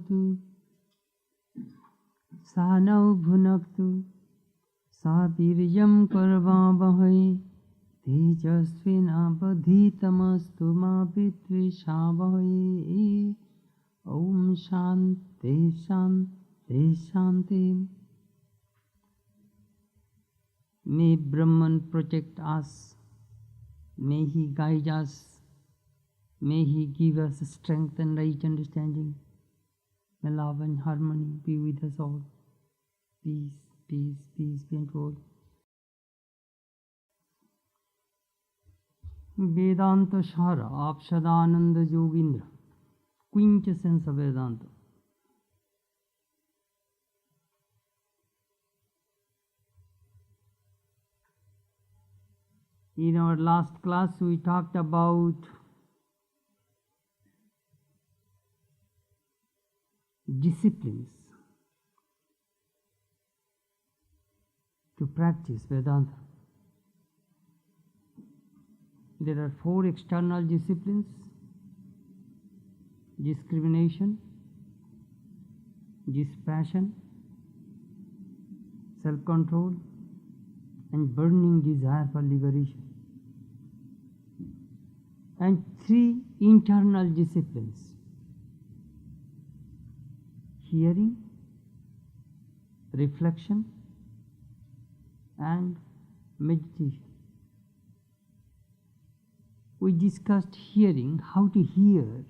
bhavatu sanau bhunaktu saviryam karvavahai tejasvinabadhitamastu ma vitvishavahi. Om Shanti Shanti Shanti. May Brahman protect us. May he guide us. May he give us strength and right understanding. May love and harmony be with us all. Peace, peace, peace be unto all. Vedantasara of Sadananda Yogendra, quintessence of Vedanta. In our last class, we talked about disciplines to practice Vedanta. There are 4 external disciplines: discrimination, dispassion, self-control, and burning desire for liberation. And 3 internal disciplines: hearing, reflection, and meditation. We discussed hearing, how to hear,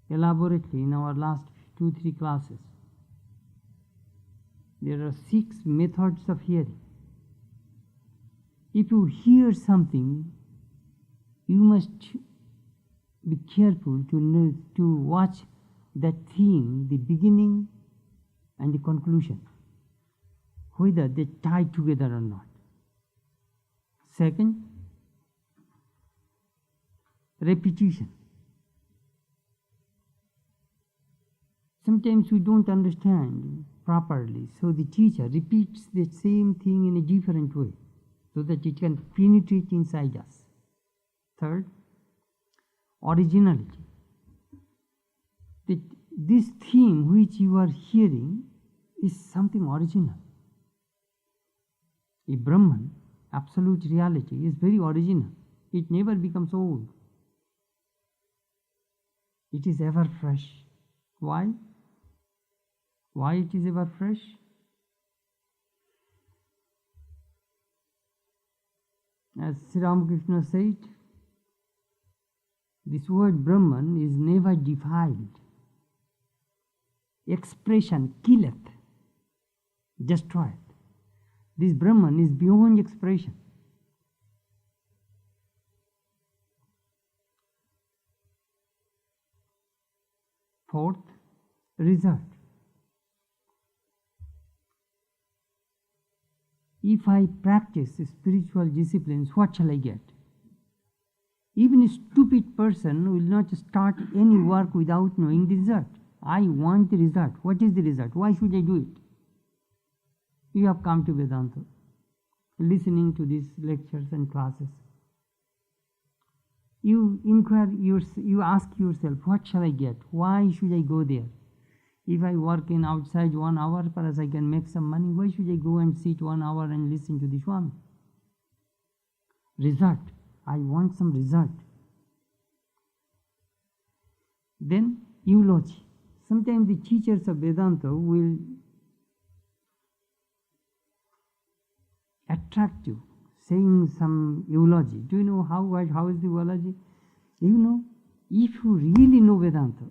elaborately in our last 2-3 classes. There are 6 methods of hearing. If you hear something, you must be careful to watch that theme, the beginning and the conclusion, whether they tie together or not. Second, repetition. Sometimes we don't understand properly, so the teacher repeats the same thing in a different way so that it can penetrate inside us. Third, originality. That this theme which you are hearing is something original. A Brahman, absolute reality, is very original. It never becomes old. It is ever fresh. Why? Why it is ever fresh? As Sri Ramakrishna said, this word Brahman is never defiled. Expression killeth, destroyeth. This Brahman is beyond expression. Fourth, result. If I practice spiritual disciplines, what shall I get? Even a stupid person will not start any work without knowing the result. I want the result. What is the result? Why should I do it? You have come to Vedanta, listening to these lectures and classes. You inquire, you ask yourself, what shall I get? Why should I go there? If I work in outside 1 hour, perhaps I can make some money. Why should I go and sit 1 hour and listen to the Swami? Result. I want some result. Then eulogy. Sometimes the teachers of Vedanta will attract you, saying some eulogy. Do you know how is the eulogy? You know, if you really know Vedanta,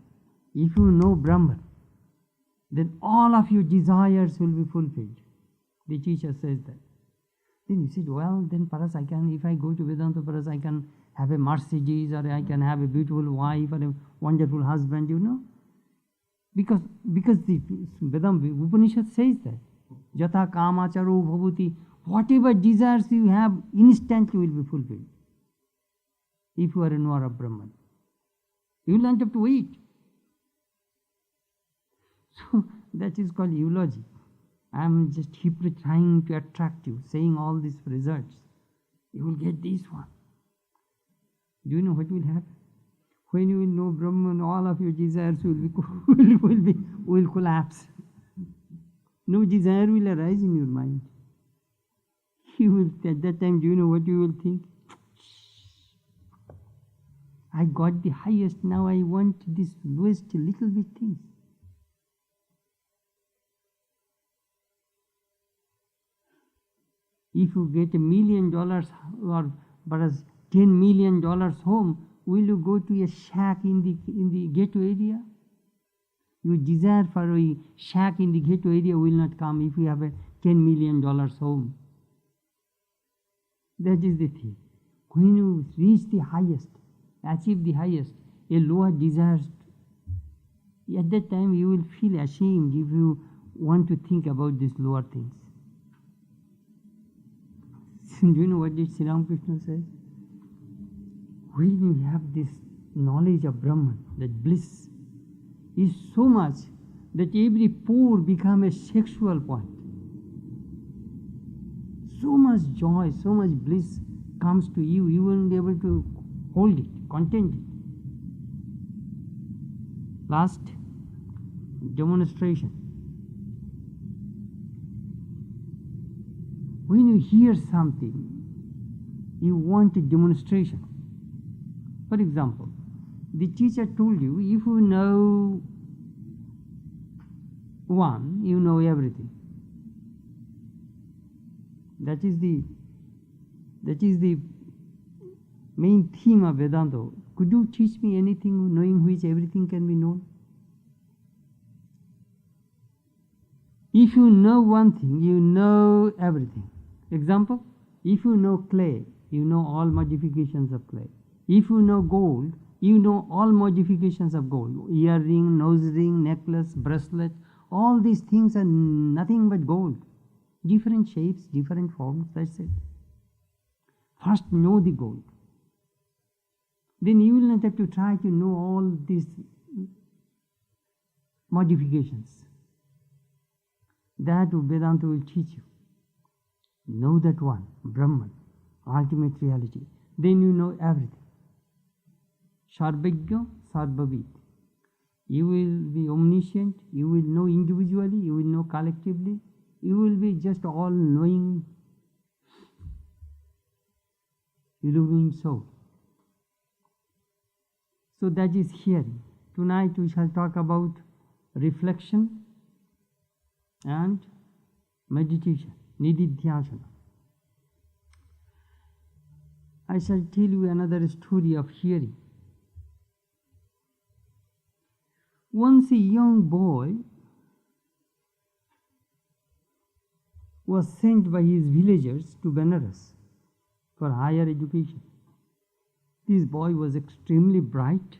if you know Brahman, then all of your desires will be fulfilled. The teacher says that. Then you said, well, then perhaps I can, if I go to Vedanta, perhaps I can have a Mercedes, or I can have a beautiful wife, or a wonderful husband, you know. Because the Vedanta Upanishad says that. Jata kamacharo bhavuti, whatever desires you have, instantly will be fulfilled. If you are a knower of Brahman, you will not have to wait. So that is called eulogy. I am just trying to attract you, saying all these results. You will get this one. Do you know what will happen? When you will know Brahman, all of your desires will will collapse. No desire will arise in your mind. You will, at that time, do you know what you will think? I got the highest, now I want this lowest little bit things. If you get $1 million or perhaps $10 million home, will you go to a shack in the ghetto area? Your desire for a shack in the ghetto area will not come if you have a $10 million home. That is the thing. When you reach the highest, achieve the highest, a lower desire, at that time you will feel ashamed if you want to think about these lower things. Do you know what Sri Ramakrishna says? When you have this knowledge of Brahman, that bliss is so much that every pore becomes a sexual point. So much joy, so much bliss comes to you, you won't be able to hold it, contain it. Last demonstration. When you hear something, you want a demonstration. For example, the teacher told you, if you know one, you know everything. That is the main theme of Vedanta. Could you teach me anything knowing which everything can be known? If you know one thing, you know everything. Example, if you know clay, you know all modifications of clay. If you know gold, you know all modifications of gold. Earring, nose ring, necklace, bracelet, all these things are nothing but gold. Different shapes, different forms, that's it. First know the gold. Then you will not have to try to know all these modifications. That Vedanta will teach you. Know that one, Brahman, ultimate reality. Then you know everything. Sarvagya, Sarvavid. You will be omniscient, you will know individually, you will know collectively, you will be just all knowing, illumined soul. So that is hearing. Tonight we shall talk about reflection and meditation, nididhyasana. I shall tell you another story of hearing. Once a young boy was sent by his villagers to Benares for higher education. This boy was extremely bright,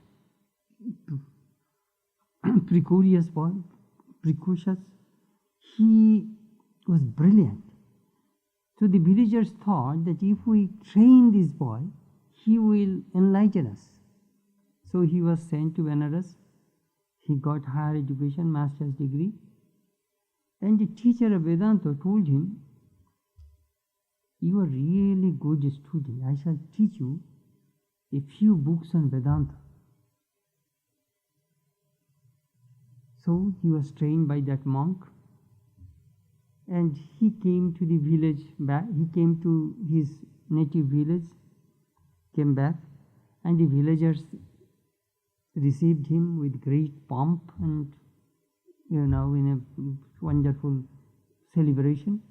precocious boy, precocious. He was brilliant. So the villagers thought that if we train this boy, he will enlighten us. So he was sent to Benares. He got higher education, master's degree. And the teacher of Vedanta told him, you are really good student. I shall teach you a few books on Vedanta. So he was trained by that monk. And he came to the village back. He came to his native village, came back, and the villagers received him with great pomp and, in a wonderful celebration,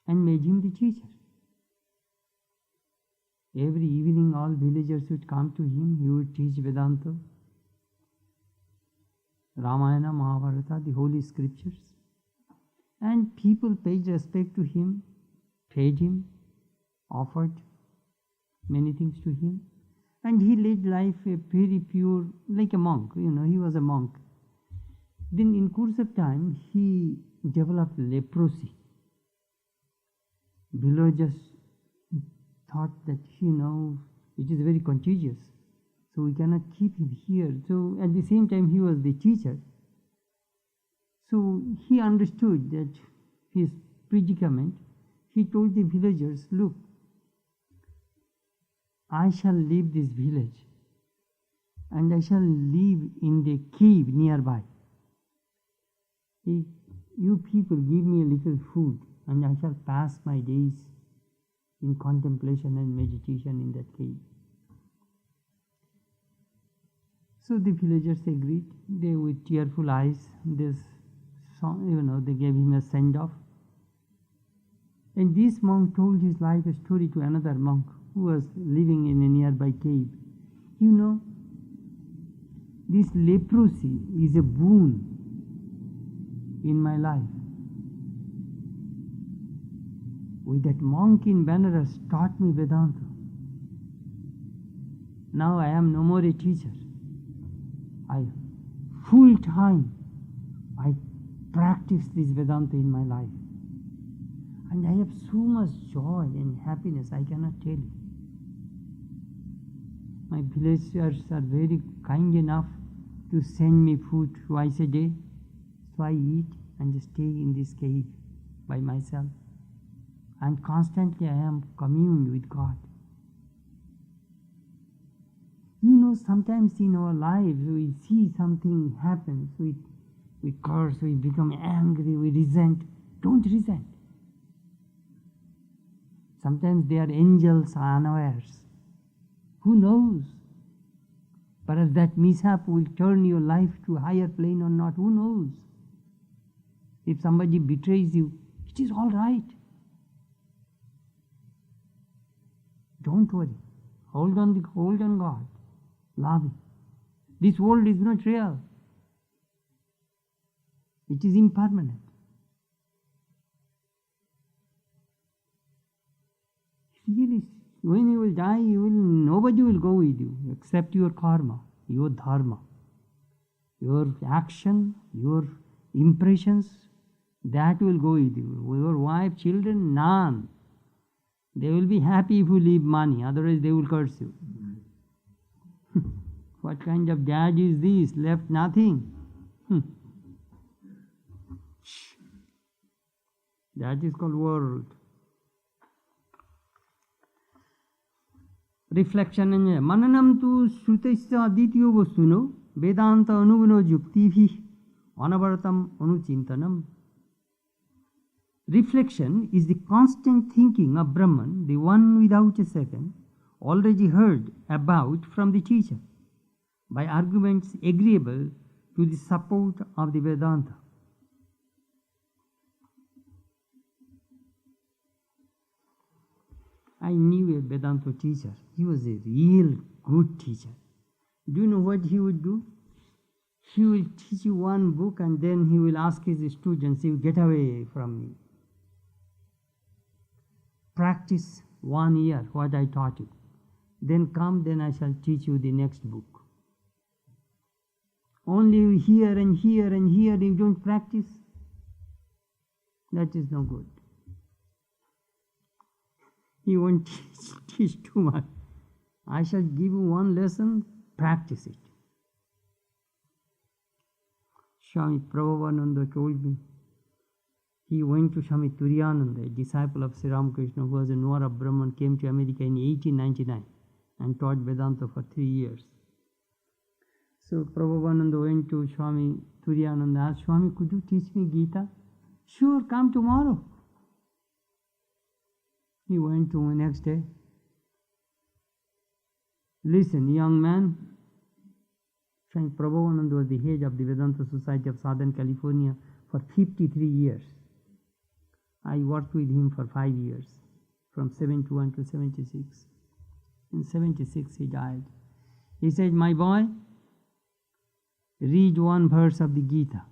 and made him the teacher. Every evening all villagers would come to him, he would teach Vedanta, Ramayana, Mahabharata, the holy scriptures. And people paid respect to him, paid him, offered many things to him. And he led life a very pure, like a monk, he was a monk. Then in course of time, he developed leprosy. Villagers thought that, it is very contagious, so we cannot keep him here. So at the same time, he was the teacher. So he understood that his predicament. He told the villagers, look, I shall leave this village and I shall live in the cave nearby. You people give me a little food, and I shall pass my days in contemplation and meditation in that cave. So the villagers agreed. They, with tearful eyes, they gave him a send-off. And this monk told his life story to another monk who was living in a nearby cave. You know, this leprosy is a boon in my life. With that monk in Benares taught me Vedanta. Now I am no more a teacher. Full time I practice this Vedanta in my life. And I have so much joy and happiness I cannot tell you. My villagers are very kind enough to send me food twice a day. So I eat and stay in this cave by myself. And constantly I am communed with God. You know, sometimes in our lives we see something happens, we curse, we become angry, we resent. Don't resent. Sometimes they are angels unawares. Who knows? Perhaps that mishap will turn your life to a higher plane or not. Who knows? If somebody betrays you, it is all right. Don't worry. Hold on God. Love Him. This world is not real. It is impermanent. Really, when you will die, nobody will go with you except your karma, your dharma, your action, your impressions. That will go with you. Your wife, children, none. They will be happy if you leave money, otherwise they will curse you. What kind of dad is this? Left nothing. That is called world. Reflection and mananam tu srutasya adityo vastuno vedanta anuguno yuktivi anavaratam anuchintanam. Reflection is the constant thinking of Brahman, the one without a second, already heard about from the teacher, by arguments agreeable to the support of the Vedanta. I knew a Vedanta teacher. He was a real good teacher. Do you know what he would do? He will teach you one book and then he will ask his students, "You get away from me. Practice 1 year what I taught you. Then come, then I shall teach you the next book. Only you hear and hear and hear, you don't practice. That is no good. He won't teach too much. I shall give you one lesson, practice it." Swami Prabhupada told me, he went to Swami Turiyananda, a disciple of Sri Ramakrishna, who was a knower of Brahman, came to America in 1899 and taught Vedanta for 3 years. So Prabhupada went to Swami Turiyananda, asked, "Swami, could you teach me Gita?" "Sure, come tomorrow." He went to the next day. "Listen, young man," Swami Prabhupada was the head of the Vedanta Society of Southern California for 53 years. I worked with him for 5 years, from 71 to 76. In 76 he died. He said, "My boy, read one verse of the Gita,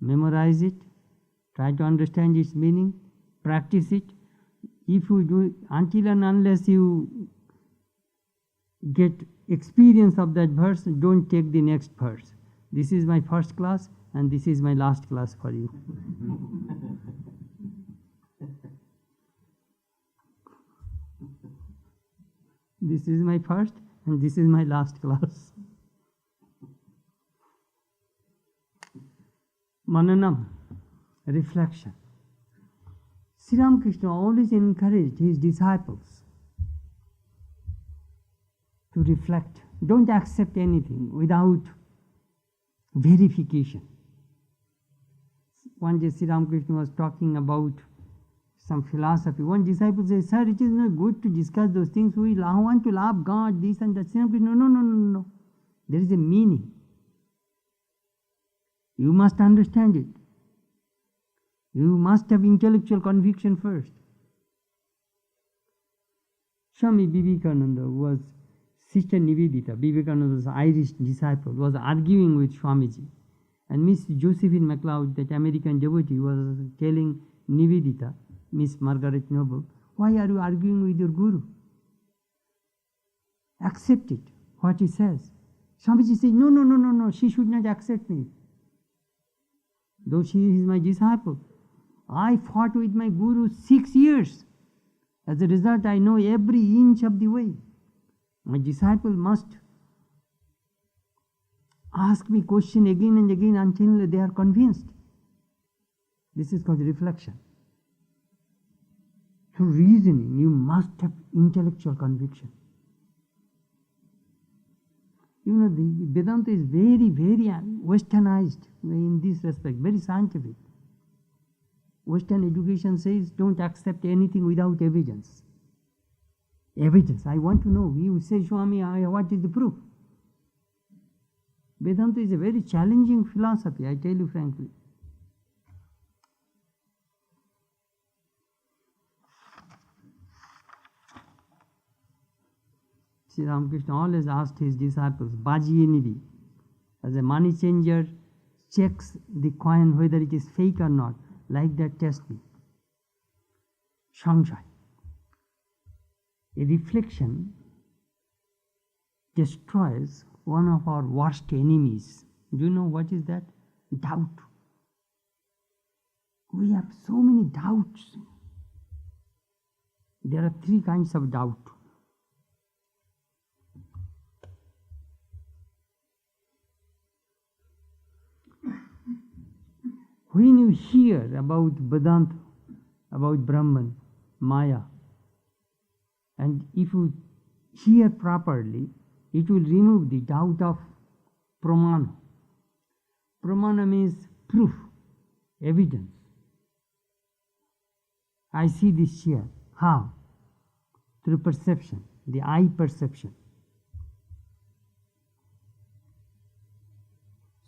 memorize it, try to understand its meaning, practice it. If you do, until and unless you get experience of that verse, don't take the next verse. This is my first class and this is my last class for you." This is my first and this is my last class. Mananam, reflection. Sri Ramakrishna always encouraged his disciples to reflect don't accept anything without verification. One day Sri Ramakrishna was talking about some philosophy. One disciple says, "Sir, it is not good to discuss those things. We want to love God, this and that." Sri Ramakrishna, no. There is a meaning. You must understand it. You must have intellectual conviction first. Swami Vivekananda was Sister Nivedita, Vivekananda's Irish disciple, was arguing with Swamiji. And Miss Josephine MacLeod, that American devotee, was telling Nivedita, Miss Margaret Noble, "Why are you arguing with your guru? Accept it, what he says." Swamiji said, No, she should not accept me. Though she is my disciple. I fought with my guru 6 years. As a result, I know every inch of the way. My disciple must ask me question again and again until they are convinced. This is called reflection. Through reasoning, you must have intellectual conviction. You know, the Vedanta is very, very westernized in this respect, very scientific. Western education says don't accept anything without evidence. Evidence, I want to know. You say, "Swami, what is the proof?" Vedanta is a very challenging philosophy, I tell you frankly. Sri Ramakrishna always asked his disciples, Bajiyenivi, as a money changer checks the coin whether it is fake or not, like that test me. Sangshay. A reflection destroys one of our worst enemies. Do you know what is that? Doubt. We have so many doubts. There are 3 kinds of doubt. When you hear about Vedanta, about Brahman, Maya, and if you hear properly, it will remove the doubt of pramana. Pramana means proof, evidence. I see this chair. How? Through perception, the eye perception.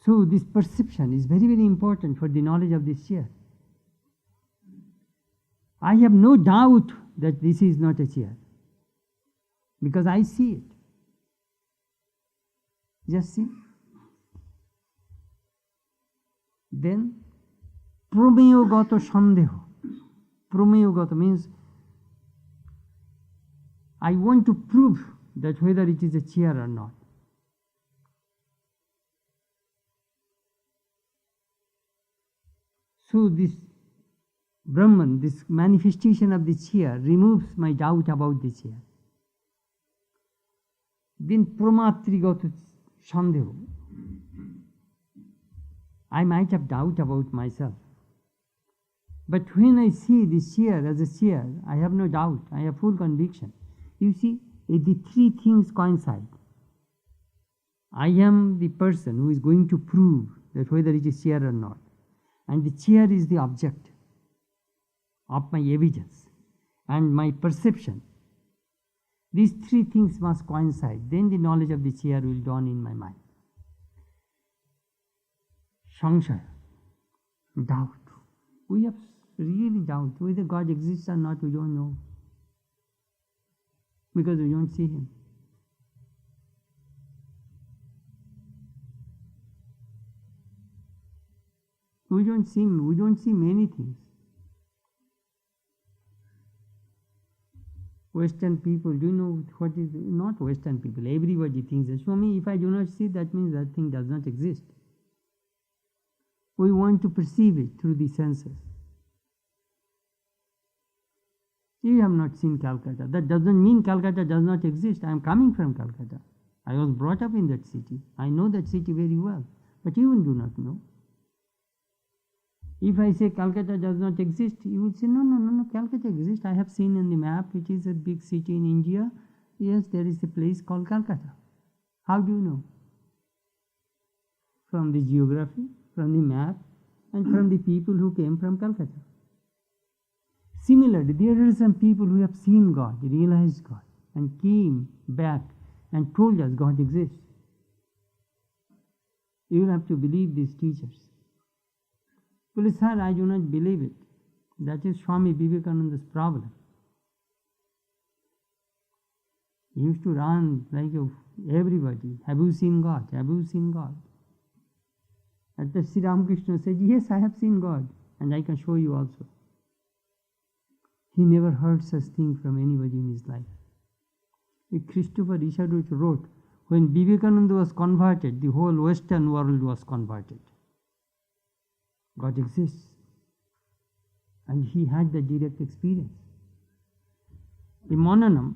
So this perception is very, very important for the knowledge of this chair. I have no doubt that this is not a chair, because I see it. Just see. Then, prameyogato sandeho. Prameyogato means I want to prove that whether it is a chair or not. So this Brahman, this manifestation of the chair, removes my doubt about the chair. Then pramatrigato sandeho. I might have doubt about myself. But when I see this chair as a chair, I have no doubt, I have full conviction. You see, the 3 things coincide. I am the person who is going to prove that whether it is chair or not. And the chair is the object of my evidence and my perception. These 3 things must coincide. Then the knowledge of the chair will dawn in my mind. Sangsaya, doubt. We have really doubt. Whether God exists or not, we don't know. Because we don't see Him. We don't see Him. We don't see many things. Western people, do you know what is, not Western people, everybody thinks that, Swami, if I do not see, that means that thing does not exist. We want to perceive it through the senses. You have not seen Calcutta. That doesn't mean Calcutta does not exist. I am coming from Calcutta. I was brought up in that city. I know that city very well. But you do not know. If I say Calcutta does not exist, you would say, no, Calcutta exists. I have seen in the map, it is a big city in India. Yes, there is a place called Calcutta. How do you know? From the geography, from the map, and from the people who came from Calcutta. Similarly, there are some people who have seen God, realized God, and came back and told us God exists. You will have to believe these teachers. Well, sir, I do not believe it. That is Swami Vivekananda's problem. He used to run like everybody. Have you seen God? Have you seen God? And the Sri Ramakrishna said, yes, I have seen God, and I can show you also. He never heard such thing from anybody in his life. Christopher Richard wrote, when Vivekananda was converted, the whole Western world was converted. God exists. And he had the direct experience. The Monanam,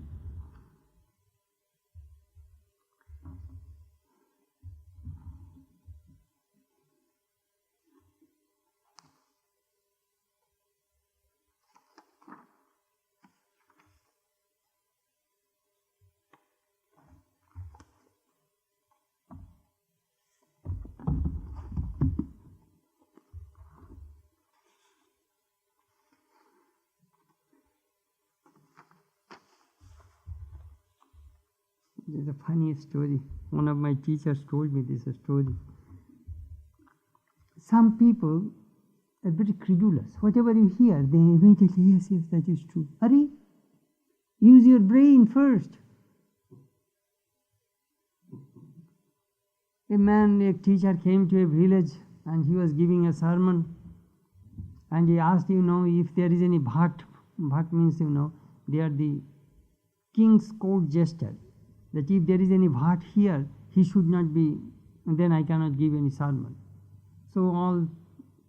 there's a funny story. One of my teachers told me this story. Some people are very credulous. Whatever you hear, they immediately, yes, that is true. Hurry, use your brain first. A teacher came to a village and he was giving a sermon, and he asked, if there is any bhat. Bhat means, they are the king's court jester. That if there is any bhat here, he should not be, and then I cannot give any sermon. So all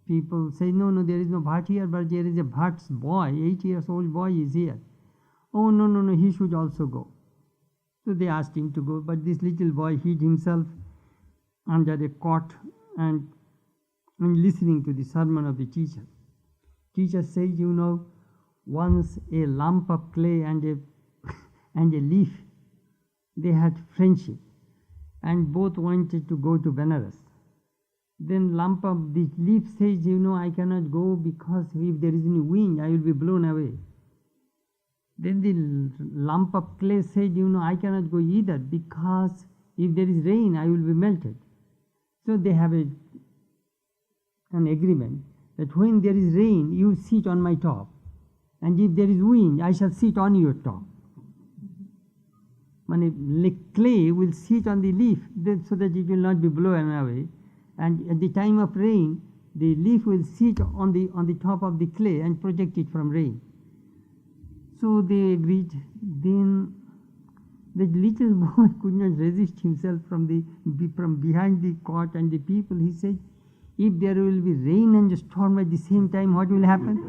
people say, no, there is no bhat here, but there is a bhat's boy, 8 years old boy is here. Oh, no, he should also go. So they asked him to go, but this little boy hid himself under a cot and listening to the sermon of the teacher. Teacher says, once a lump of clay and a leaf, they had friendship, and both wanted to go to Benares. Then lump of the leaf says, I cannot go because if there is any wind, I will be blown away. Then the lump of clay said, I cannot go either because if there is rain, I will be melted. So they have an agreement that when there is rain, you sit on my top, and if there is wind, I shall sit on your top. Clay will sit on the leaf so that it will not be blown away, and at the time of rain, the leaf will sit on the top of the clay and protect it from rain. So they agreed. Then the little boy could not resist himself from behind the cot and the people. He said, if there will be rain and storm at the same time, what will happen?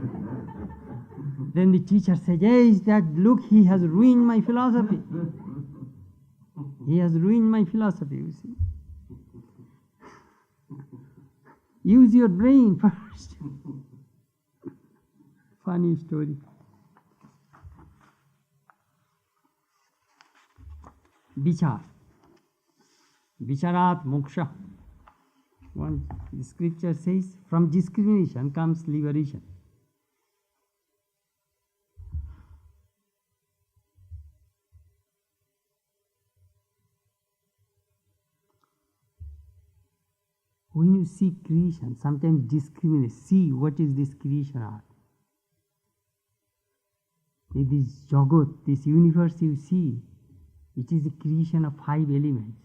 Then the teacher said, yes, look, he has ruined my philosophy. He has ruined my philosophy, you see. Use your brain first. Funny story. Vichar. Vicharat moksha. The scripture says, from discrimination comes liberation. When you see creation, sometimes discriminate. See what is this creation art. This jagat, this universe you see, it is a creation of 5 elements: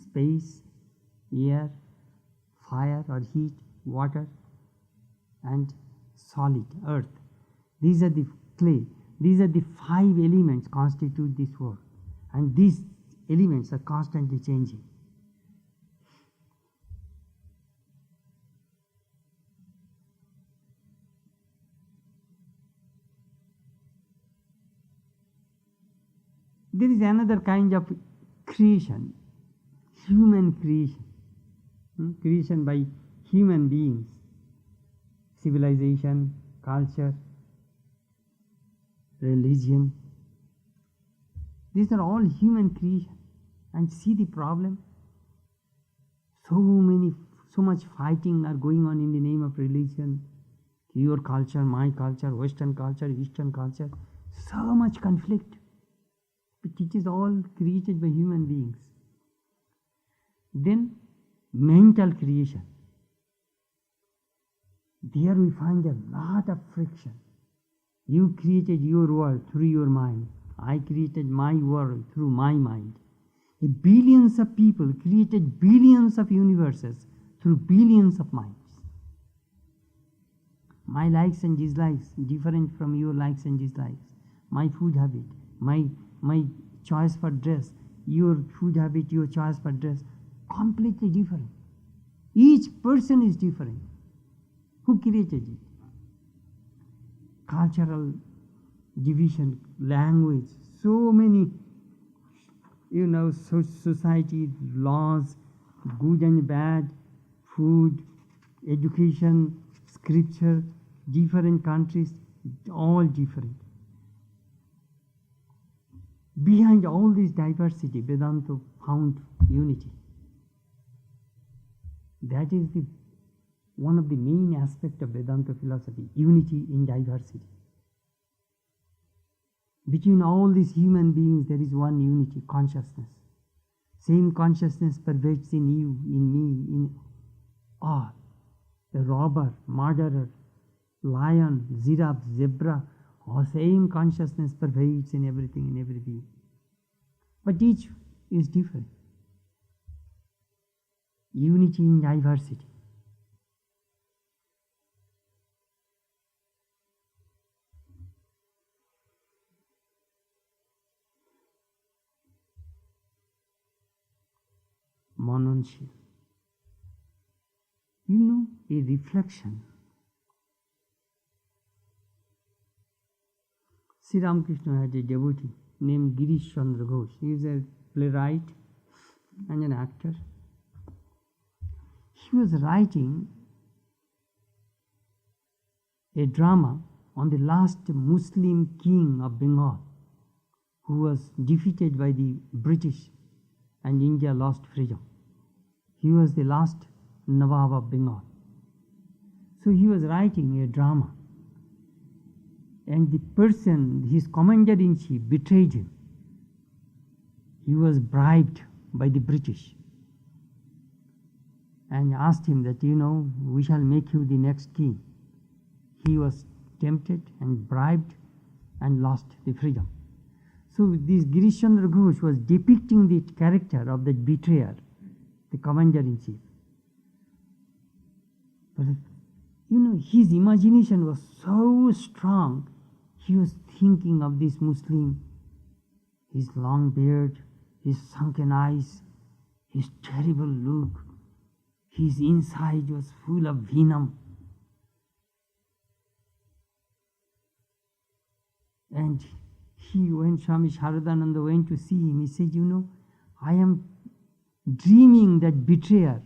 space, air, fire or heat, water, and solid, earth. These are the clay. These are the 5 elements constitute this world. And these elements are constantly changing. There is another kind of creation, human creation. Creation by human beings, civilization, culture, religion. These are all human creation. And see the problem. So much fighting are going on in the name of religion. Your culture, my culture, Western culture, Eastern culture. So much conflict. But it is all created by human beings. Then mental creation. There we find a lot of friction. You created your world through your mind. I created my world through my mind. Billions of people created billions of universes through billions of minds. My likes and dislikes different from your likes and dislikes. My food habit, my choice for dress, your food habit, your choice for dress, completely different. Each person is different. Who created it? Cultural division, language, so many, society, laws, good and bad, food, education, scripture, different countries, all different. Behind all this diversity, Vedanta found unity. That is one of the main aspects of Vedanta philosophy, unity in diversity. Between all these human beings, there is one unity, consciousness. Same consciousness pervades in you, in me, in all. The robber, murderer, lion, giraffe, zebra, all same consciousness pervades in everything, in every being. But each is different. Unity in diversity. Mananship. A reflection. Sri Ramakrishna had a devotee named Girish Chandra Ghosh. He is a playwright and an actor. He was writing a drama on the last Muslim king of Bengal, who was defeated by the British and India lost freedom. He was the last Nawab of Bengal. So he was writing a drama, and the person, his commander-in-chief, betrayed him. He was bribed by the British and asked him that, we shall make you the next king. He was tempted and bribed and lost the freedom. So this Girish Chandra Ghosh was depicting the character of that betrayer, the commander-in-chief. But his imagination was so strong. He was thinking of this Muslim, his long beard, his sunken eyes, his terrible look. His inside was full of venom. And when Swami Sadananda went to see him, he said, I am dreaming that betrayer.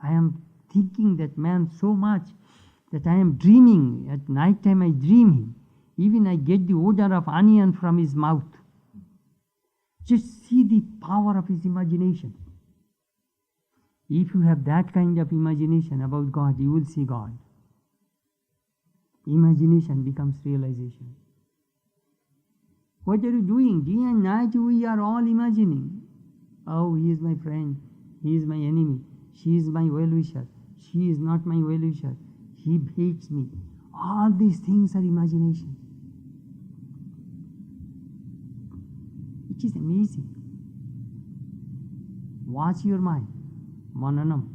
I am thinking that man so much that I am dreaming. At night time I dream him. Even I get the odor of onion from his mouth. Just see the power of his imagination. If you have that kind of imagination about God, you will see God. Imagination becomes realization. What are you doing? Day and night we are all imagining. Oh, he is my friend. He is my enemy. She is my well-wisher. She is not my well-wisher. He hates me. All these things are imagination. It is amazing. Watch your mind. Mananam.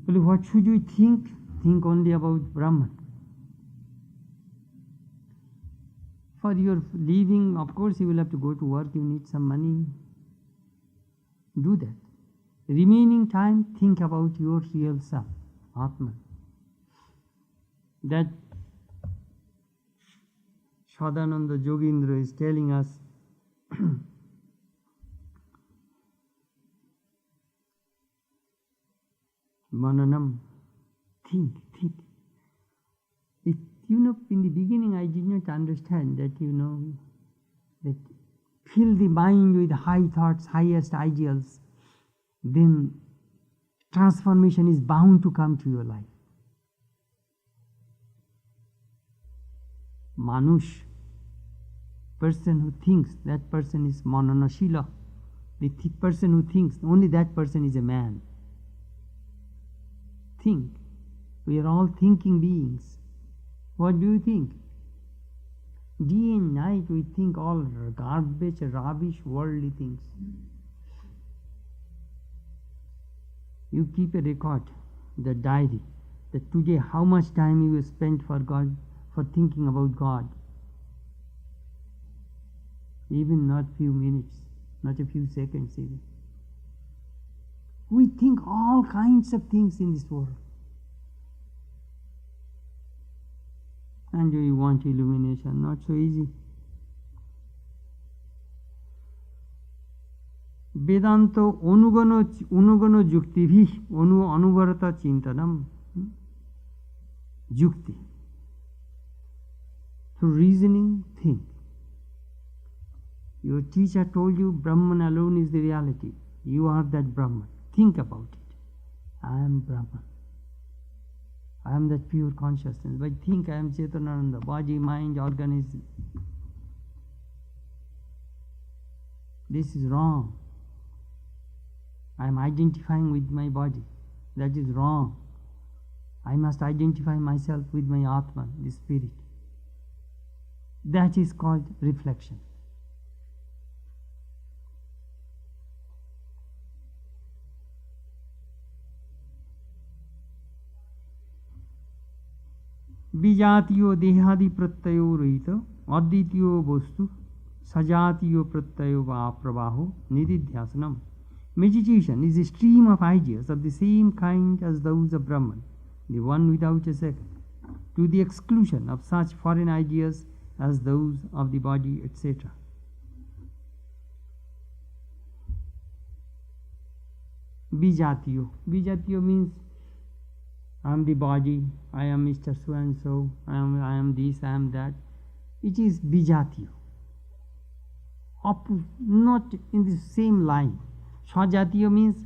Well, what should you think? Think only about Brahman. For your living, of course, you will have to go to work, you need some money. Do that. Remaining time, think about your real self, Atman. That Sadananda Yogendra is telling us Mananam, think. In the beginning I did not understand that, that fill the mind with high thoughts, highest ideals, then transformation is bound to come to your life. Manush, person who thinks, that person is mananashila. The person who thinks, only that person is a man. Think. We are all thinking beings. What do you think? Day and night we think all garbage, rubbish, worldly things. You keep a record, the diary, that today how much time you spent for God, for thinking about God. Even not few minutes, not a few seconds even. We think all kinds of things in this world. And we want illumination, not so easy. Vedanto onugano jukti bhi anuvarata chintanam. Jukti. Through reasoning, think. Your teacher told you Brahman alone is the reality. You are that Brahman. Think about it. I am Brahman. I am that pure consciousness. But think I am Chetanananda, body, mind, organism. This is wrong. I am identifying with my body. That is wrong. I must identify myself with my Atman, the spirit. That is called reflection. Vijatiyo dehadi prattayo rita aditiyo bostu sajatiyo prattayo pravaho nididhyasanam. Meditation is a stream of ideas of the same kind as those of Brahman, the one without a second, to the exclusion of such foreign ideas as those of the body, etc. Vijatiyo. Vijatiyo means I am the body, I am Mr. So and so, I am this, I am that. It is Vijatiyo. Not in the same line. Sajatiyo means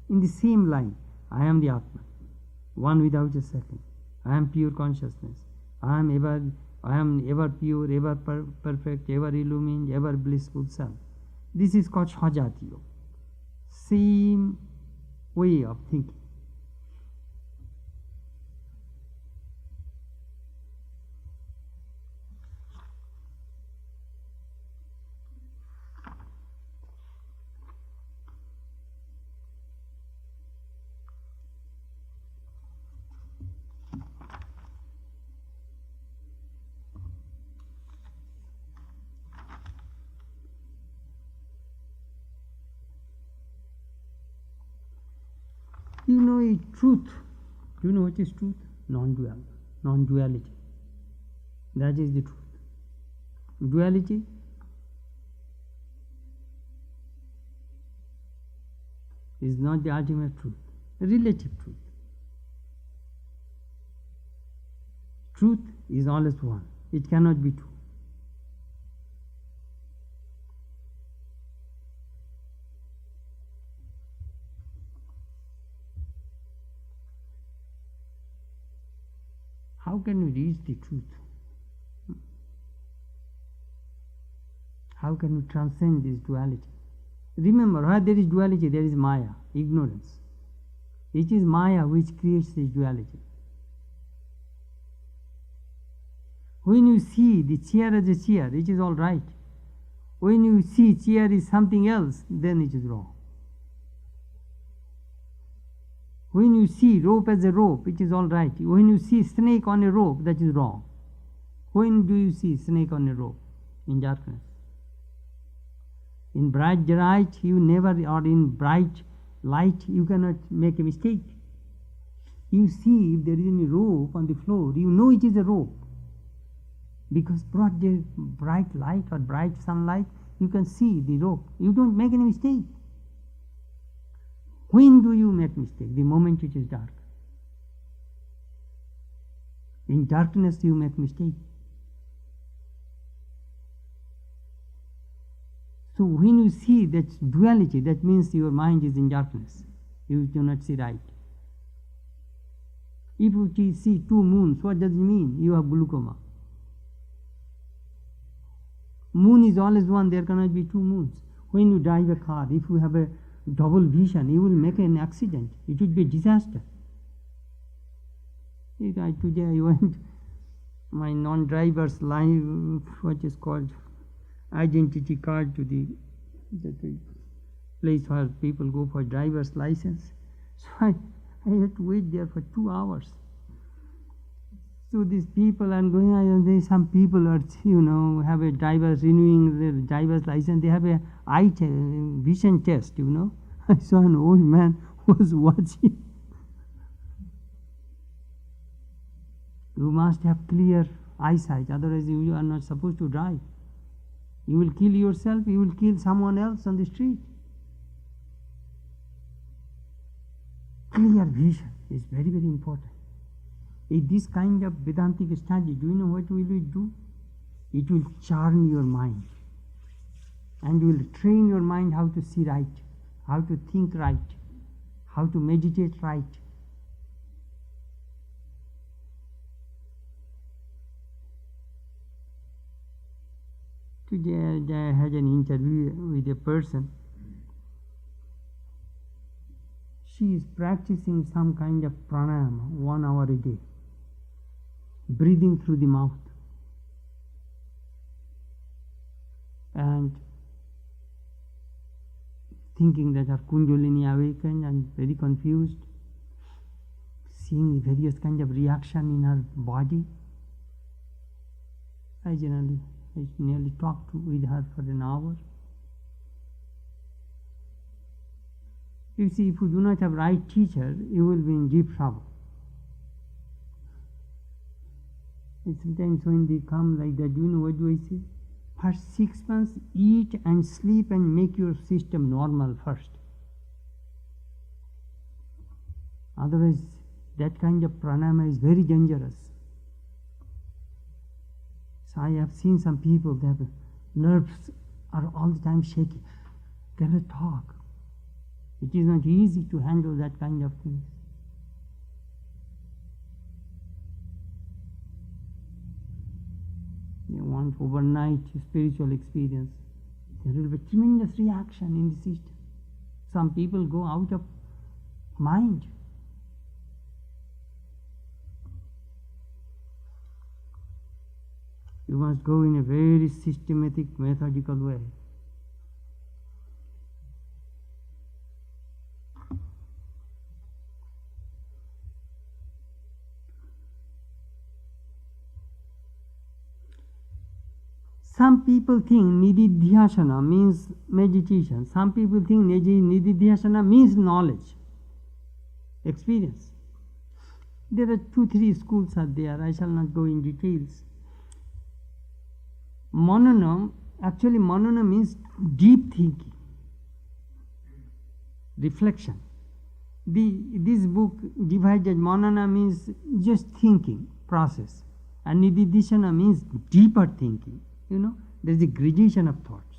in the same line. I am the Atman, one without a second. I am pure consciousness. I am ever pure, ever perfect, ever illumined, ever blissful self. This is called Sajatiyo. Same way of thinking. You know a truth. Do you know what is truth? Non-duality. That is the truth. Duality is not the ultimate truth. Relative truth. Truth is always one. It cannot be two. How can we reach the truth? How can we transcend this duality? Remember, where there is duality, there is Maya, ignorance. It is Maya which creates this duality. When you see the chair as a chair, it is all right. When you see chair is something else, then it is wrong. When you see rope as a rope, it is all right. When you see snake on a rope, that is wrong. When do you see snake on a rope? In darkness. In bright light, you never, or in bright light, you cannot make a mistake. You see if there is any rope on the floor, you know it is a rope. Because bright light or bright sunlight, you can see the rope. You don't make any mistake. When do you make mistake? The moment it is dark. In darkness you make mistake. So when you see that duality, that means your mind is in darkness. You do not see right. If you see two moons, what does it mean? You have glaucoma. Moon is always one, there cannot be two moons. When you drive a car, if you have a double vision, you will make an accident. It would be a disaster. Today I went my non-driver's life, what is called identity card to the place where people go for driver's license. So I had to wait there for 2 hours. So these people are going, some people are, have a driver's, renewing their driver's license, they have a vision test, I saw an old man who was watching. You must have clear eyesight, otherwise you are not supposed to drive. You will kill yourself, you will kill someone else on the street. Clear vision is very, very important. In this kind of Vedantic study, do you know what will it do? It will charm your mind. And will train your mind how to see right, how to think right, how to meditate right. Today I had an interview with a person. She is practicing some kind of pranayama 1 hour a day, breathing through the mouth. And thinking that her Kundalini awakened and very confused, seeing various kind of reaction in her body. I nearly talked with her for an hour. You see, if you do not have right teacher, you will be in deep trouble. And sometimes when they come like that, do you know what do I say? For 6 months, eat and sleep and make your system normal first. Otherwise, that kind of pranayama is very dangerous. So I have seen some people, their nerves are all the time shaky. Cannot talk. It is not easy to handle that kind of thing. They want overnight spiritual experience. There will be tremendous reaction in the system. Some people go out of mind. You must go in a very systematic, methodical way. Some people think nididhyasana means meditation. Some people think nididhyasana means knowledge, experience. There are 2-3 schools are there. I shall not go in details. Manana means deep thinking, reflection. This book divided, manana means just thinking process, and nididhyasana means deeper thinking. There is a gradation of thoughts.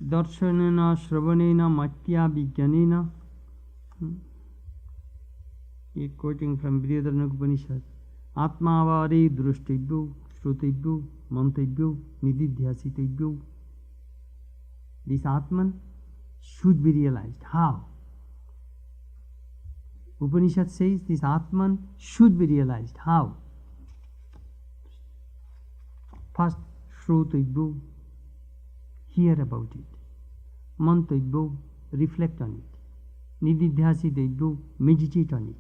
Darshanena, Shravanena, Matya, Vijnanena. Quoting from Brihadaranyaka Upanishad. Atmavare drushtibhyo, shrutibhyo, mantibhyo, nididhyasitibhyo. This Atman should be realized. How? Upanishad says this Atman should be realized. How? First, shrutibhyo, hear about it. Mantibhyo, reflect on it. Nididhyasitibhyo, meditate on it.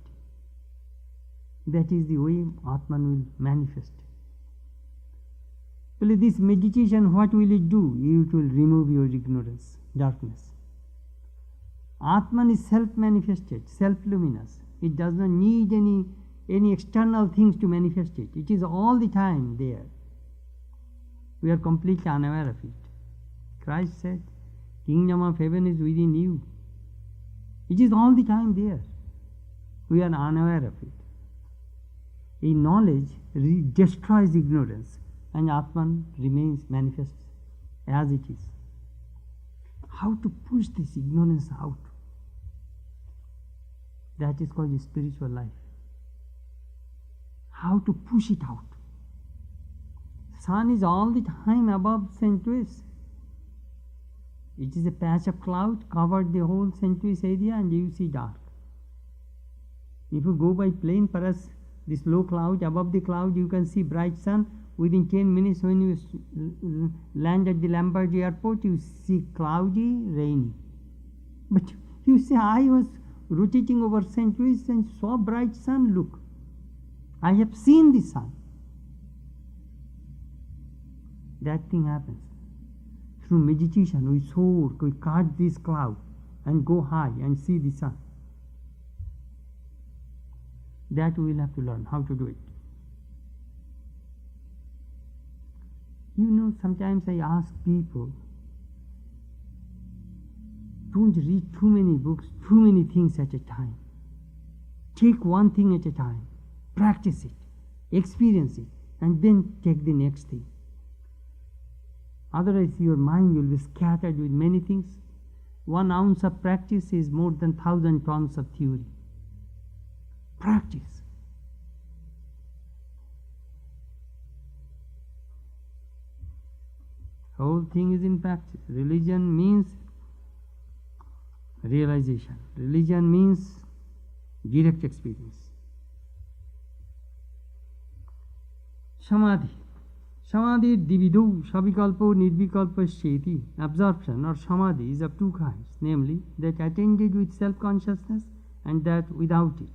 That is the way Atman will manifest. Well, this meditation, what will it do? It will remove your ignorance, darkness. Atman is self-manifested, self-luminous. It does not need any external things to manifest it. It is all the time there. We are completely unaware of it. Christ said, Kingdom of heaven is within you. It is all the time there. We are unaware of it. A knowledge destroys ignorance, and Atman remains manifest as it is. How to push this ignorance out? That is called spiritual life. How to push it out? Sun is all the time above St. Louis. It is a patch of cloud covered the whole St. Louis area, and you see dark. If you go by plane, perhaps this low cloud, above the cloud you can see bright sun. Within 10 minutes when you land at the Lambert airport, you see cloudy, rainy. But you say, I was rotating over St. Louis and saw bright sun. Look, I have seen the sun. That thing happens. Through meditation, we soar, we cut this cloud and go high and see the sun. That we will have to learn how to do it. You know, sometimes I ask people, don't read too many books, too many things at a time. Take one thing at a time, practice it, experience it, and then take the next thing. Otherwise your mind will be scattered with many things. 1 ounce of practice is more than 1,000 tons of theory. Practice. Whole thing is in practice. Religion means realization. Religion means direct experience. Samadhi. Samadhi dividu savikalpo nirvikalpa sheti. Absorption or samadhi is of two kinds, namely that attended with self-consciousness and that without it.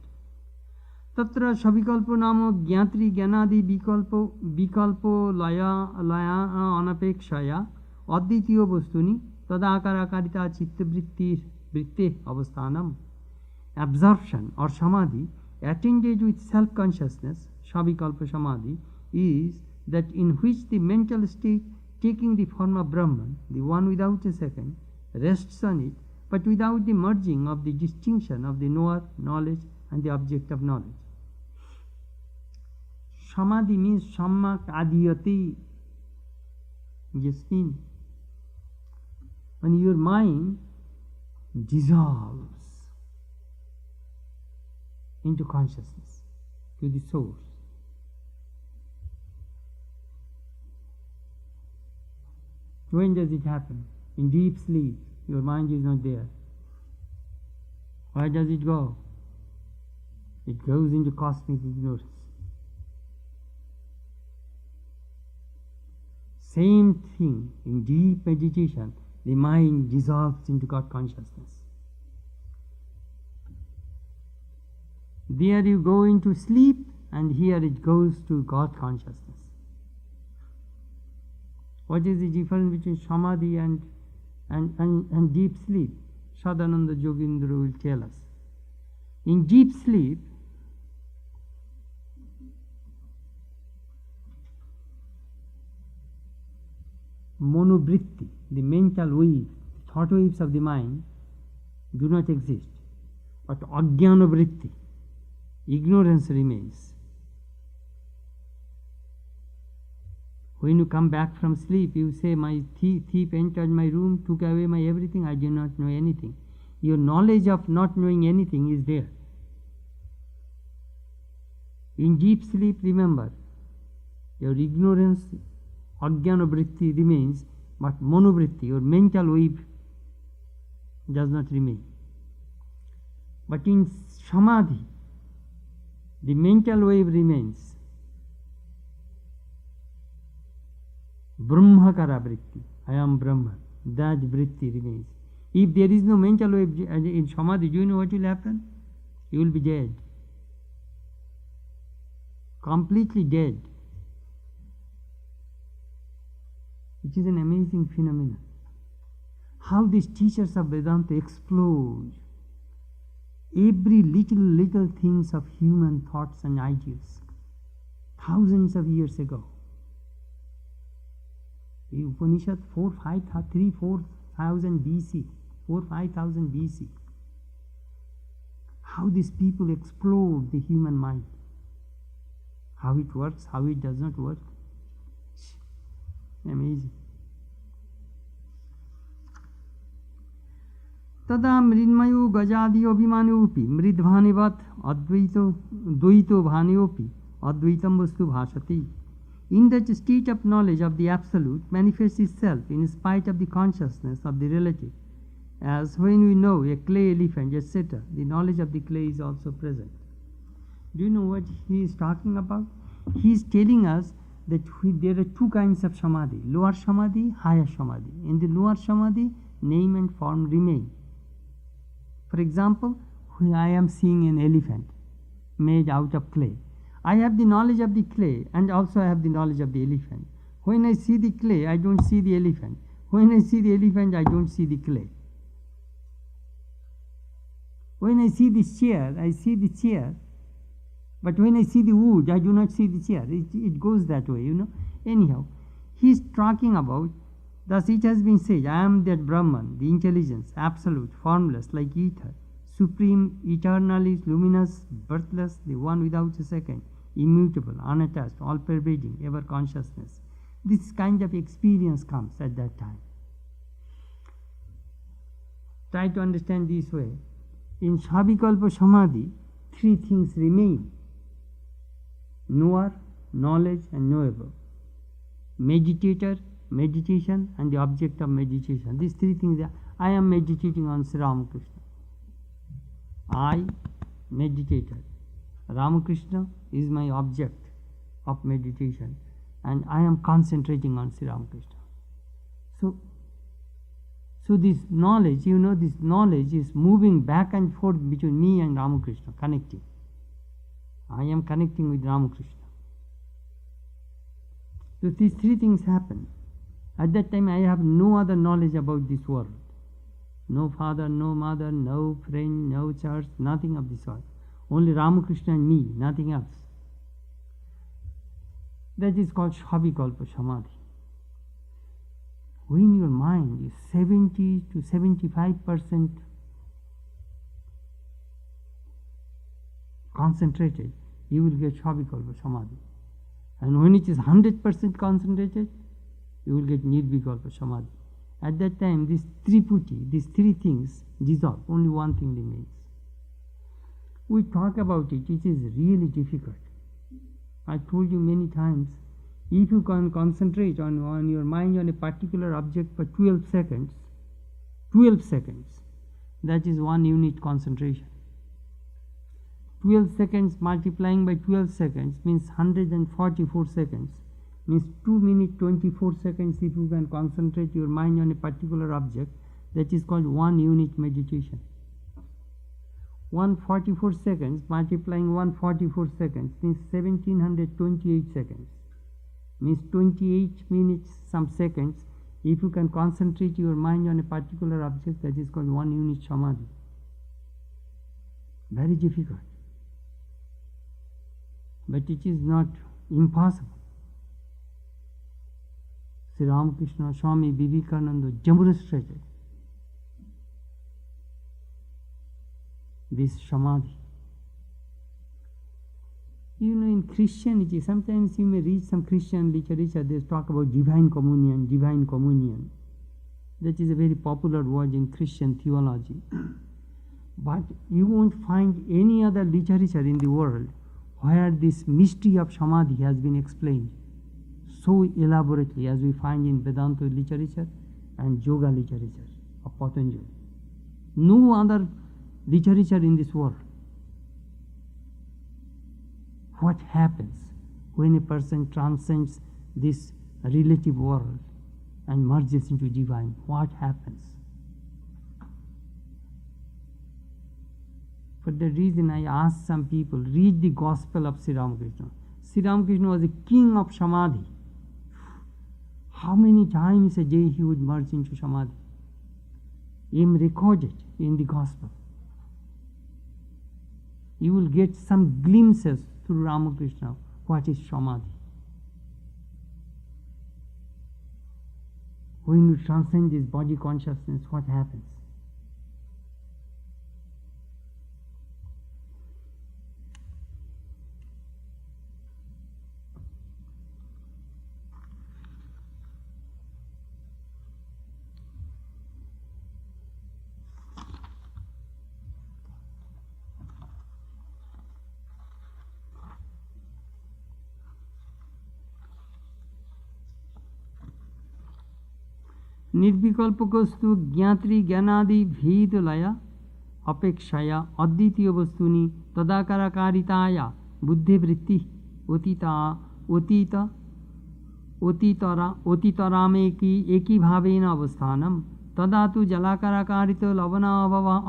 Tatra savikalpo namo gyatri gyanadi vikalpo laya anapekshaya advitiyo bostuni tadakara karita chitta vritte avasthanam. Absorption or samadhi attended with self-consciousness, savikalpa samadhi, is that in which the mental state taking the form of Brahman, the one without a second, rests on it, but without the merging of the distinction of the knower, knowledge, and the object of knowledge. Samadhi means sammak adiyati. Just mean when your mind dissolves into consciousness, to the source. When does it happen? In deep sleep, your mind is not there. Where does it go? It goes into cosmic ignorance. Same thing, in deep meditation, the mind dissolves into God consciousness. There you go into sleep, and here it goes to God consciousness. What is the difference between samadhi and deep sleep? Sadananda Yogendra will tell us. In deep sleep, monovritti, the mental wave, thought waves of the mind, do not exist. But ajnana vritti, ignorance remains. When you come back from sleep, you say, my thief entered my room, took away my everything, I do not know anything. Your knowledge of not knowing anything is there. In deep sleep, remember, your ignorance, ajnana vritti remains, but monovritti, your mental wave, does not remain. But in samadhi, the mental wave remains. Brahmakara vritti, I am Brahman, that vritti remains. If there is no mental wave in samadhi, do you know what will happen? You will be dead. Completely dead. It is an amazing phenomenon. how these teachers of Vedanta explore every little things of human thoughts and ideas thousands of years ago. The Upanishad 4,000 BC, 4,000 BC. How these people explored the human mind, how it works, how it does not work. Amazing. Tada mridmayo gajadiyo abhimanyopi mridbhanivat dvaito bhanyopi advaitam vastu bhasati. In that state of knowledge of the Absolute manifests itself in spite of the consciousness of the relative. As when we know a clay elephant, etc., the knowledge of the clay is also present. Do you know what he is talking about? He is telling us that there are two kinds of samadhi, lower samadhi, higher samadhi. In the lower samadhi, name and form remain. For example, when I am seeing an elephant made out of clay, I have the knowledge of the clay and also I have the knowledge of the elephant. When I see the clay, I don't see the elephant. When I see the elephant, I don't see the clay. When I see this chair, I see the chair. But when I see the wood, I do not see the chair. It goes that way, Anyhow, he is talking about, thus it has been said, I am that Brahman, the intelligence, absolute, formless, like ether, supreme, eternally luminous, birthless, the one without a second, immutable, unattached, all-pervading, ever-consciousness. This kind of experience comes at that time. Try to understand this way. In Savikalpa Samadhi, three things remain: knower, knowledge, and knowable. Meditator, meditation, and the object of meditation. These three things. I am meditating on Sri Ramakrishna. I, meditator. Ramakrishna is my object of meditation, and I am concentrating on Sri Ramakrishna. So this knowledge, this knowledge is moving back and forth between me and Ramakrishna, connecting. I am connecting with Ramakrishna. So these three things happen. At that time I have no other knowledge about this world. No father, no mother, no friend, no church, nothing of this sort. Only Ramakrishna and me, nothing else. That is called Savikalpa Samadhi. When your mind is 70 to 75% concentrated, you will get Savikalpa Samadhi. And when it is 100% concentrated, you will get Nirvikalpa Samadhi. At that time, this triputi, these three things dissolve, only one thing remains. We talk about it, it is really difficult. I told you many times, if you can concentrate on your mind on a particular object for 12 seconds, that is 1 unit concentration. 12 seconds multiplying by 12 seconds means 144 seconds, means 2 minutes 24 seconds if you can concentrate your mind on a particular object, that is called 1 unit meditation. 144 seconds multiplying 144 seconds means 1728 seconds. Means 28 minutes some seconds. If you can concentrate your mind on a particular object, that is called 1 unit samadhi. Very difficult. But it is not impossible. Sri Ramakrishna, Swami Vivekananda demonstrated this samadhi. In Christianity, sometimes you may read some Christian literature, they talk about divine communion. That is a very popular word in Christian theology. But you won't find any other literature in the world where this mystery of samadhi has been explained so elaborately as we find in Vedanta literature and yoga literature of Patanjali. No other literature in this world. What happens when a person transcends this relative world and merges into divine? What happens? For that reason I asked some people, read the gospel of Sri Ramakrishna. Sri Ramakrishna was a king of samadhi. How many times a day he would merge into samadhi? am recorded in the Gospel. You will get some glimpses through Ramakrishna what is Samadhi. When you transcend this body consciousness, what happens? निर्विकल्पकोस्तु ज्ञात्री ज्ञानादि भेद लया अपेक्षाया अद्वितीय वस्तुनि तदाकाराकारिताया बुद्धि वृत्ति एकी भावेन अवस्थानम तदा तु जलाकाराकारित लवना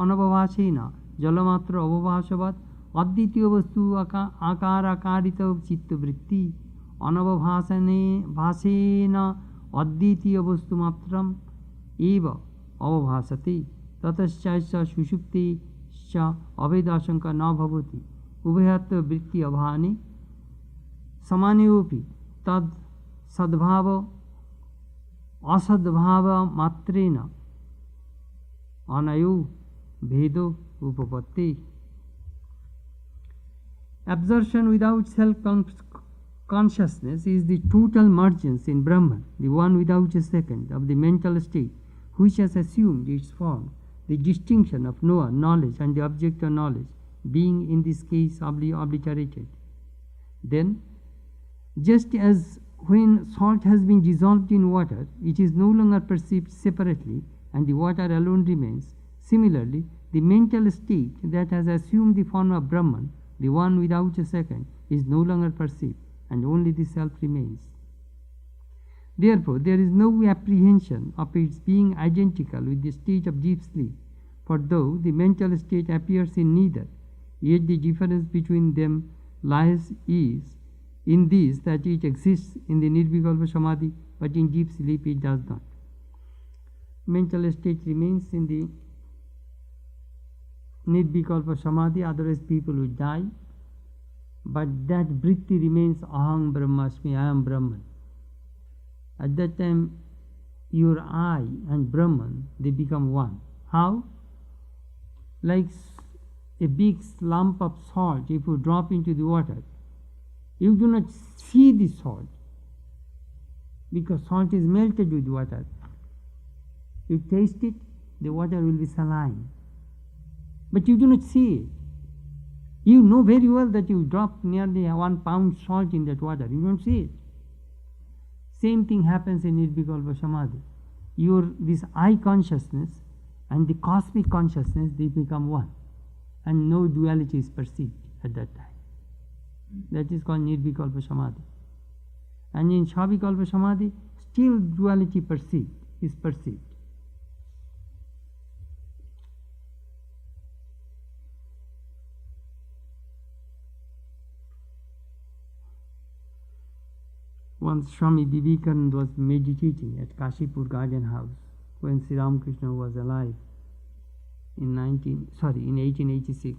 अनवभासेन जलमात्र अवभासवत् अद्वितीय वस्तु आकाराकारित चित्तवृत्ति अनवभासेन अद्वितीय वस्तु मात्रम एव अवभासते ततश्च सुषुप्ति च अभेदाशंका न भवति उभयत्र वृत्ति अभाने समानेपि तद सद्भाव असद्भाव मात्रेन अनयो भेदो उपपत्ति. Absorption without self-consciousness is the total emergence in Brahman, the one without a second, of the mental state, which has assumed its form, the distinction of knower, knowledge, and the object of knowledge, being in this case obliterated. Then, just as when salt has been dissolved in water, it is no longer perceived separately, and the water alone remains. Similarly, the mental state that has assumed the form of Brahman, the one without a second, is no longer perceived, and only the self remains. Therefore, there is no apprehension of its being identical with the state of deep sleep, for though the mental state appears in neither, yet the difference between them lies in this, that it exists in the Nirvikalpa Samadhi, but in deep sleep it does not. Mental state remains in the Nirvikalpa Samadhi, otherwise people would die. But that vritti remains aham brahmasmi, I am Brahman. At that time, your I and Brahman, they become one. How? Like a big lump of salt, if you drop into the water, you do not see the salt, because salt is melted with water. You taste it, the water will be saline. But you do not see it. You know very well that you dropped nearly 1 pound salt in that water. You don't see it. Same thing happens in Nirvikalpa Samadhi. This I consciousness and the cosmic consciousness, they become one. And no duality is perceived at that time. That is called Nirvikalpa Samadhi. And in Savikalpa Samadhi, still duality is perceived. Once Swami Vivekananda was meditating at Kashipur Garden House when Sri Ramakrishna was alive in 1886.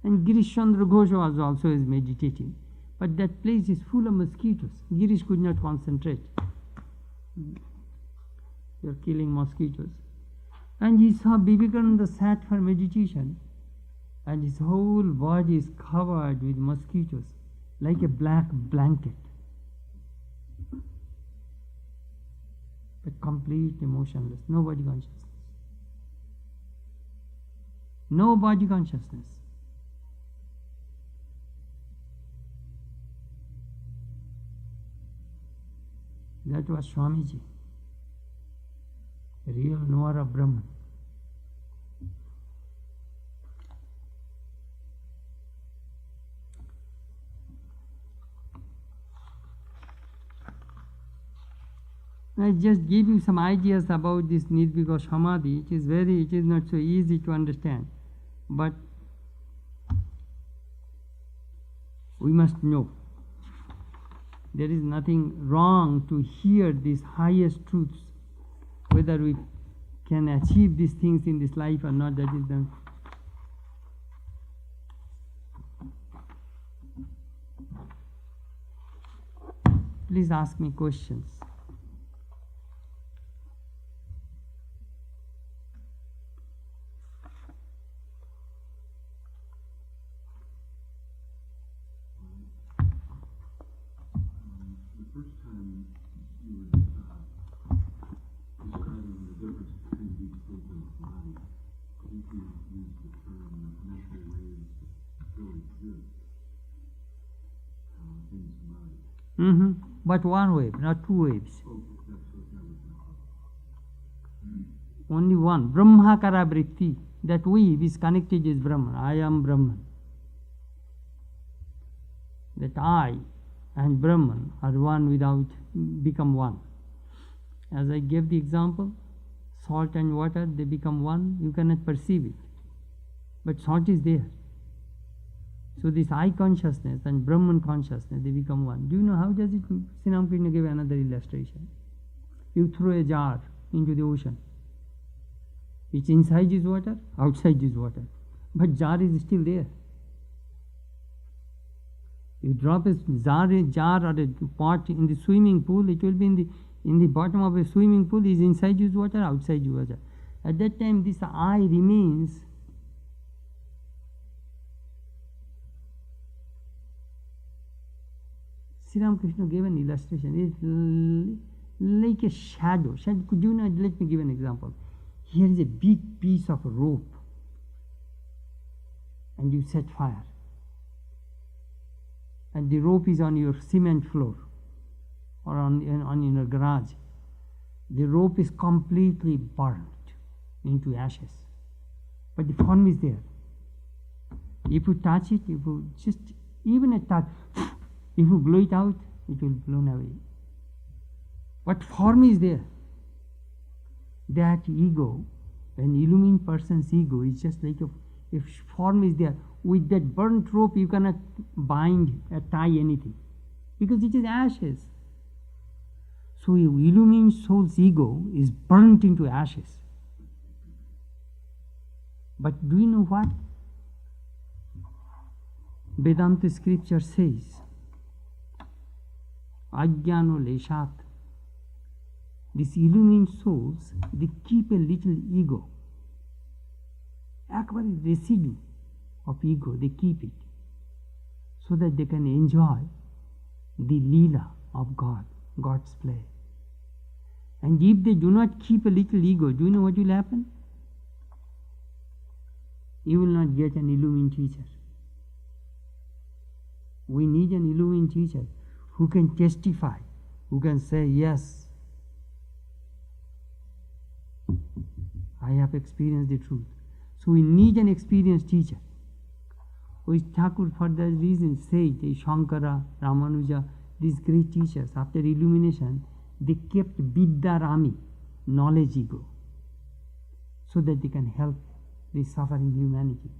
And Girish Chandra Ghosh was also meditating. But that place is full of mosquitoes. Girish could not concentrate. They are killing mosquitoes. And he saw Vivekananda sat for meditation, and his whole body is covered with mosquitoes like a black blanket. But complete emotionless, no body consciousness. No body consciousness. That was Swamiji, real knower of Brahman. I just give you some ideas about this Nirvikalpa Samadhi. It is not so easy to understand. But we must know there is nothing wrong to hear these highest truths, whether we can achieve these things in this life or not, that is the... Please ask me questions. The first time you were describing the difference between deep sleep and samadhi, I think you used the term mental waves still exist in samadhi. But one wave, not two waves. Oh, that's what that was about. Only one. Brahmakara vritti. That wave is connected is Brahman. I am Brahman. That I and Brahman are one without become one. As I gave the example, salt and water, they become one, you cannot perceive it. But salt is there. So this I consciousness and Brahman consciousness, they become one. Do you know how does it? Sri Ramakrishna gave another illustration. You throw a jar into the ocean. Its inside is water, outside is water. But jar is still there. You drop a jar or a pot in the swimming pool, it will be in the bottom of a swimming pool, is inside is water, outside is water. At that time this I remains. Sri Ramakrishna gave an illustration. It's like a shadow. Could you not, let me give an example. Here is a big piece of rope and you set fire. And the rope is on your cement floor or on your garage. The rope is completely burnt into ashes. But the form is there. If you touch it, if you just even a touch, if you blow it out, it will be blown away. But form is there. That ego, an illumined person's ego, is just like if form is there. With that burnt rope, you cannot bind or tie anything because it is ashes. So, your illumined soul's ego is burnt into ashes. But do you know what? Vedanta scripture says, Ajnano leshat. These illumined souls, they keep a little ego. Akbar residue of ego, they keep it so that they can enjoy the leela of God, God's play. And if they do not keep a little ego, do you know what will happen? You will not get an illumined teacher. We need an illumined teacher who can testify, who can say, yes, I have experienced the truth. So we need an experienced teacher. Which Thakur for that reason said, Shankara, Ramanuja, these great teachers, after illumination, they kept Vidya-rami, knowledge ego, so that they can help the suffering humanity.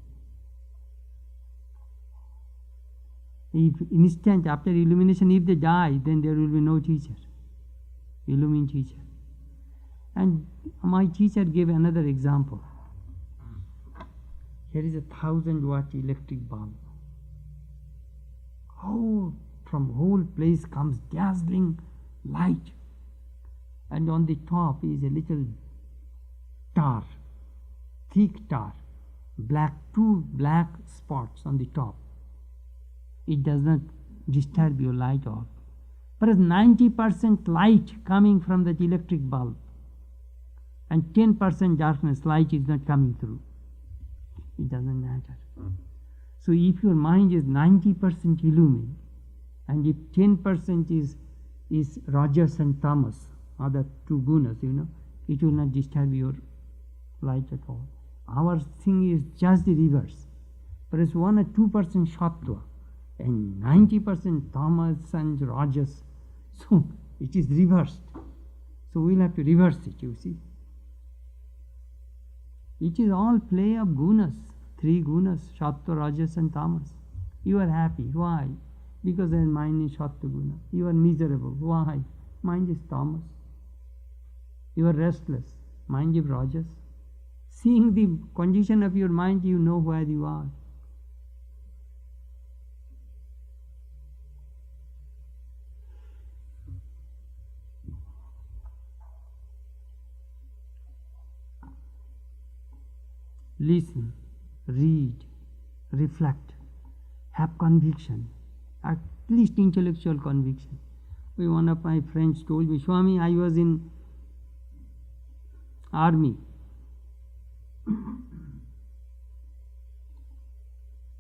If instant after illumination, if they die, then there will be no teacher, illumined teacher. And my teacher gave another example. Here is a 1000-watt electric bulb. Oh, from whole place comes dazzling light. And on the top is a little tar, thick tar, two black spots on the top. It does not disturb your light off. But 90% light coming from that electric bulb and 10% darkness, light is not coming through. It doesn't matter. So if your mind is 90% illumined and if 10% is rajas and tamas, other two gunas, it will not disturb your light at all. Our thing is just the reverse. Whereas 1 or 2% sattva and 90% tamas and rajas, so it is reversed. So we'll have to reverse it, you see. It is all play of gunas, 3 gunas, sattva, rajas and tamas. You are happy. Why? Because their mind is sattva guna. You are miserable. Why? Mind is tamas. You are restless. Mind of Rajas. Seeing the condition of your mind, you know where you are. Listen, read, reflect, have conviction, at least intellectual conviction. One of my friends told me, Swami, I was in army. I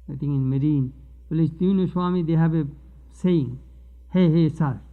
think in Marine. Well, do you know, Swami, they have a saying, hey, hey, sir,